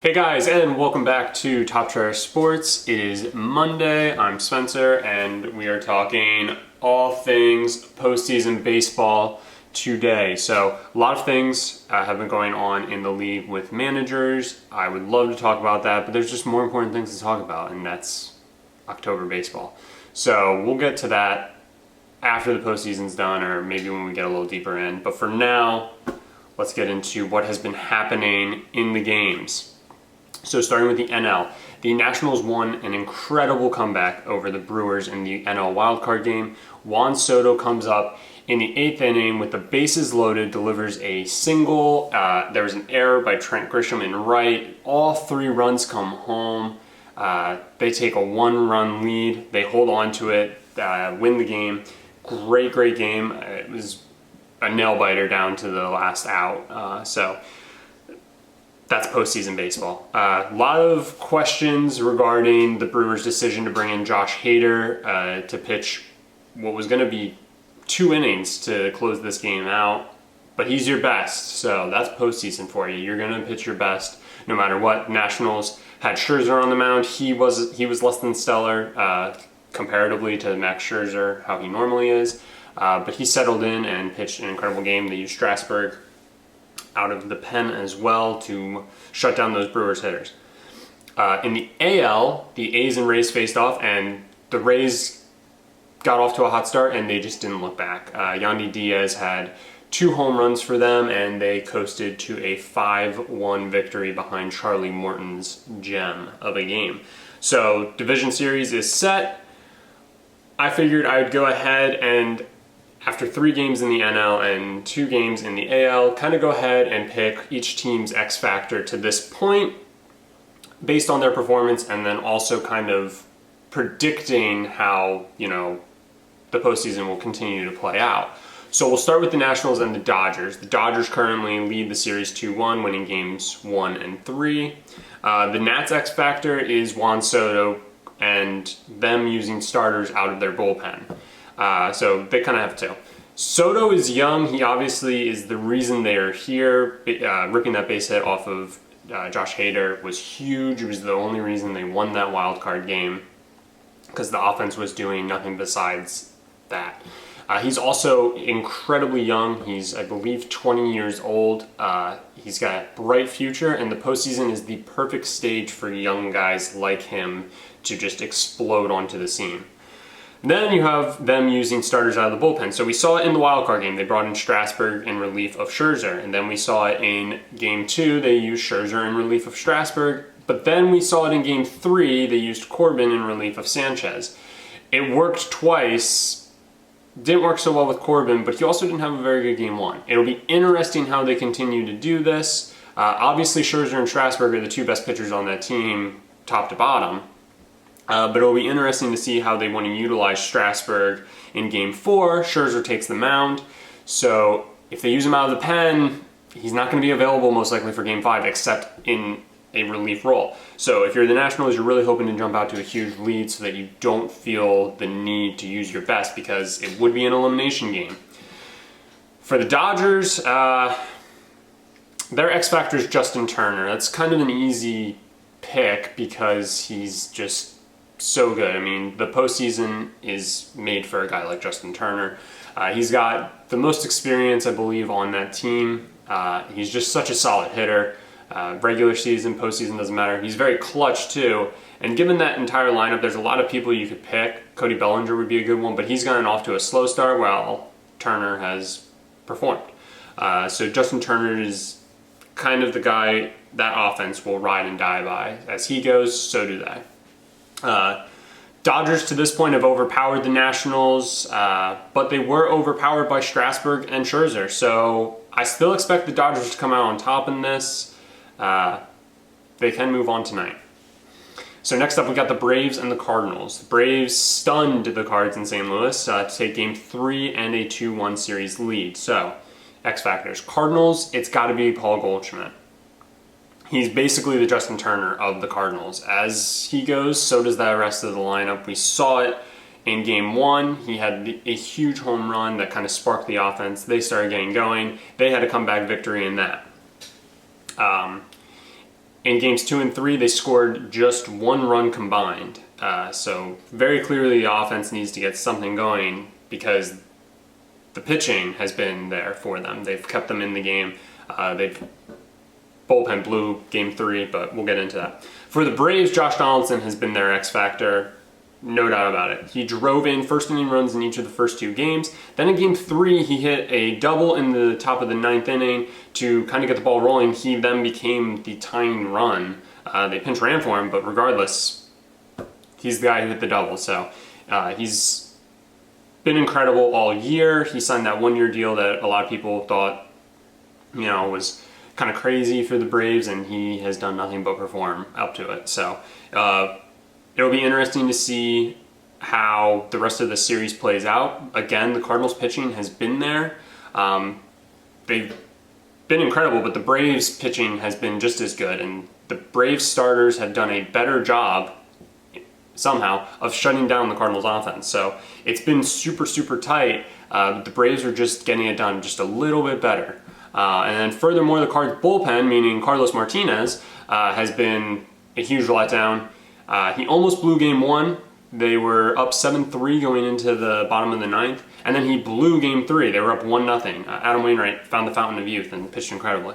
Hey guys, and welcome back to Top Trash Sports. It is Monday, I'm Spencer, and we are talking all things postseason baseball today. So, a lot of things have been going on in the league with managers. I would love to talk about that, but there's just more important things to talk about, and that's October baseball. So, we'll get to that after the postseason's done, or maybe when we get a little deeper in. But for now, let's get into what has been happening in the games. So starting with the NL, the Nationals won an incredible comeback over the Brewers in the NL wildcard game. Juan Soto comes up in the 8th inning with the bases loaded, delivers a single. There was an error by Trent Grisham in right. All 3 runs come home. They take a 1-run lead. They hold on to it, win the game. Great game. It was a nail-biter down to the last out. So that's postseason baseball. A lot of questions regarding the Brewers' decision to bring in Josh Hader to pitch what was going to be 2 innings to close this game out. But he's your best, so that's postseason for you. You're going to pitch your best no matter what. Nationals had Scherzer on the mound. He was less than stellar comparatively to Max Scherzer, how he normally is. But he settled in and pitched an incredible game. They used Strasburg out of the pen as well to shut down those Brewers hitters. In the AL, the A's and Rays faced off, and the Rays got off to a hot start, and they just didn't look back. Yandy Diaz had 2 home runs for them, and they coasted to a 5-1 victory behind Charlie Morton's gem of a game. So, division series is set. I figured I would go ahead and, after 3 games in the NL and 2 games in the AL, kind of go ahead and pick each team's X factor to this point based on their performance, and then also kind of predicting how, the postseason will continue to play out. So we'll start with the Nationals and the Dodgers. The Dodgers currently lead the series 2-1, winning games 1 and 3. The Nats X factor is Juan Soto and them using starters out of their bullpen. So they kind of have 2. Soto is young. He obviously is the reason they are here. Ripping that base hit off of Josh Hader was huge. It was the only reason they won that wild card game, because the offense was doing nothing besides that. He's also incredibly young. He's, I believe, 20 years old. He's got a bright future, and the postseason is the perfect stage for young guys like him to just explode onto the scene. Then you have them using starters out of the bullpen. So we saw it in the wildcard game. They brought in Strasburg in relief of Scherzer. And then we saw it in Game 2. They used Scherzer in relief of Strasburg. But then we saw it in Game 3. They used Corbin in relief of Sanchez. It worked twice. Didn't work so well with Corbin, but he also didn't have a very good Game 1. It'll be interesting how they continue to do this. Obviously, Scherzer and Strasburg are the 2 best pitchers on that team, top to bottom. But it'll be interesting to see how they want to utilize Strasburg in Game 4. Scherzer takes the mound. So if they use him out of the pen, he's not going to be available most likely for Game 5 except in a relief role. So if you're the Nationals, you're really hoping to jump out to a huge lead so that you don't feel the need to use your best, because it would be an elimination game. For the Dodgers, their X factor is Justin Turner. That's kind of an easy pick because he's just so good. I mean, the postseason is made for a guy like Justin Turner. He's got the most experience, I believe, on that team. He's just such a solid hitter. Regular season, postseason, doesn't matter. He's very clutch, too. And given that entire lineup, there's a lot of people you could pick. Cody Bellinger would be a good one, but he's gotten off to a slow start while Turner has performed. So Justin Turner is kind of the guy that offense will ride and die by. As he goes, so do they. Dodgers to this point have overpowered the Nationals, but they were overpowered by Strasburg and Scherzer. So I still expect the Dodgers to come out on top in this. They can move on tonight. So next up, we got the Braves and the Cardinals. The Braves stunned the Cards in St. Louis to take Game 3 and a 2-1 series lead. So, X factors. Cardinals, it's got to be Paul Goldschmidt. He's basically the Justin Turner of the Cardinals. As he goes, so does the rest of the lineup. We saw it in Game 1. He had a huge home run that kind of sparked the offense. They started getting going. They had a comeback victory in that. In games 2 and 3, they scored just 1 run combined. So very clearly the offense needs to get something going because the pitching has been there for them. They've kept them in the game. They've bullpen blew game 3, but we'll get into that. For the Braves, Josh Donaldson has been their X factor. No doubt about it. He drove in first inning runs in each of the first 2 games. Then in game 3, he hit a double in the top of the 9th inning to kind of get the ball rolling. He then became the tying run. They pinch ran for him, but regardless, he's the guy who hit the double. So he's been incredible all year. He signed that 1-year deal that a lot of people thought, was kind of crazy for the Braves, and he has done nothing but perform up to it. So it'll be interesting to see how the rest of the series plays out. Again, the Cardinals pitching has been there. They've been incredible, but the Braves pitching has been just as good, and the Braves starters have done a better job somehow of shutting down the Cardinals offense. So it's been super, super tight. The Braves are just getting it done just a little bit better. And then furthermore, the Cards bullpen, meaning Carlos Martinez, has been a huge letdown. He almost blew game 1. They were up 7-3 going into the bottom of the 9th, and then he blew game 3. They were up 1-0. Adam Wainwright found the fountain of youth and pitched incredibly.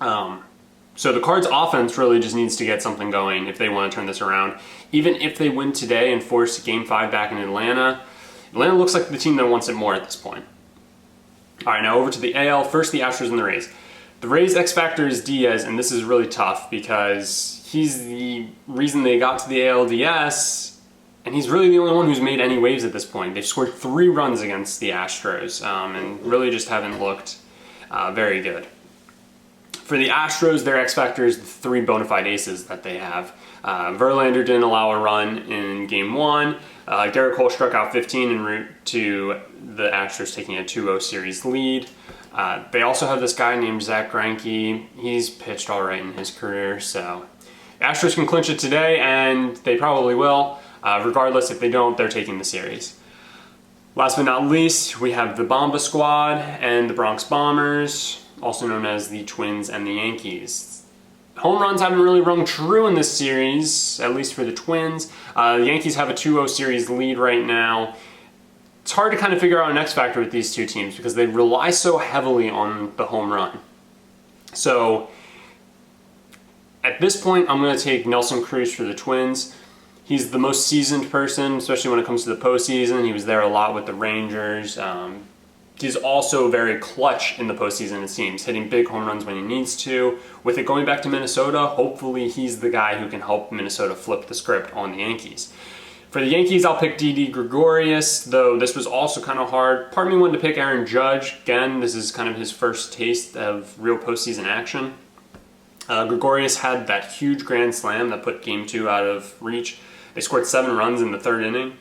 So the Cards offense really just needs to get something going if they want to turn this around. Even if they win today and force game 5 back in Atlanta, Atlanta looks like the team that wants it more at this point. All right, now over to the AL. First, the Astros and the Rays. The Rays' X factor is Diaz, and this is really tough because he's the reason they got to the ALDS, and he's really the only one who's made any waves at this point. They've scored 3 runs against the Astros, and really just haven't looked very good. For the Astros, their X factor is the 3 bona fide aces that they have. Verlander didn't allow a run in game 1. Garrett Cole struck out 15 en route to the Astros taking a 2-0 series lead. They also have this guy named Zach Greinke. He's pitched all right in his career, so Astros can clinch it today, and they probably will. Regardless, if they don't, they're taking the series. Last but not least, we have the Bomba Squad and the Bronx Bombers, also known as the Twins and the Yankees. Home runs haven't really rung true in this series, at least for the Twins. The Yankees have a 2-0 series lead right now. It's hard to kind of figure out an X factor with these two teams because they rely so heavily on the home run. So at this point, I'm going to take Nelson Cruz for the Twins. He's the most seasoned person, especially when it comes to the postseason. He was there a lot with the Rangers. He's also very clutch in the postseason, it seems, hitting big home runs when he needs to. With it going back to Minnesota, hopefully he's the guy who can help Minnesota flip the script on the Yankees. For the Yankees, I'll pick Didi Gregorius, though this was also kind of hard. Part of me wanted to pick Aaron Judge. Again, this is kind of his first taste of real postseason action. Gregorius had that huge grand slam that put Game 2 out of reach. They scored 7 runs in the 3rd inning.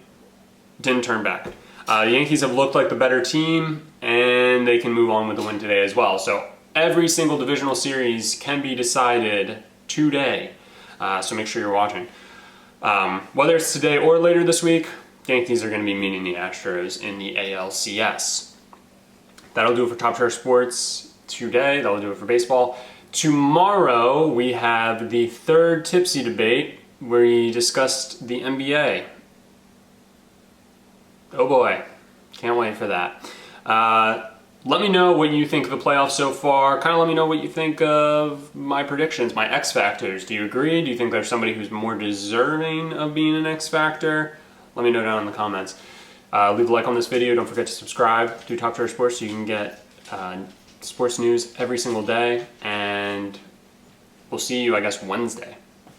Didn't turn back. The Yankees have looked like the better team, and they can move on with the win today as well. So every single divisional series can be decided today, so make sure you're watching. Whether it's today or later this week, the Yankees are going to be meeting the Astros in the ALCS. That'll do it for Top Tier Sports today. That'll do it for baseball. Tomorrow, we have the 3rd Tipsy debate, where we discussed the NBA. Oh boy, can't wait for that. Let me know what you think of the playoffs so far. Kind of let me know what you think of my predictions, my X Factors. Do you agree? Do you think there's somebody who's more deserving of being an X Factor? Let me know down in the comments. Leave a like on this video. Don't forget to subscribe to Top Tier Sports so you can get sports news every single day. And we'll see you, I guess, Wednesday.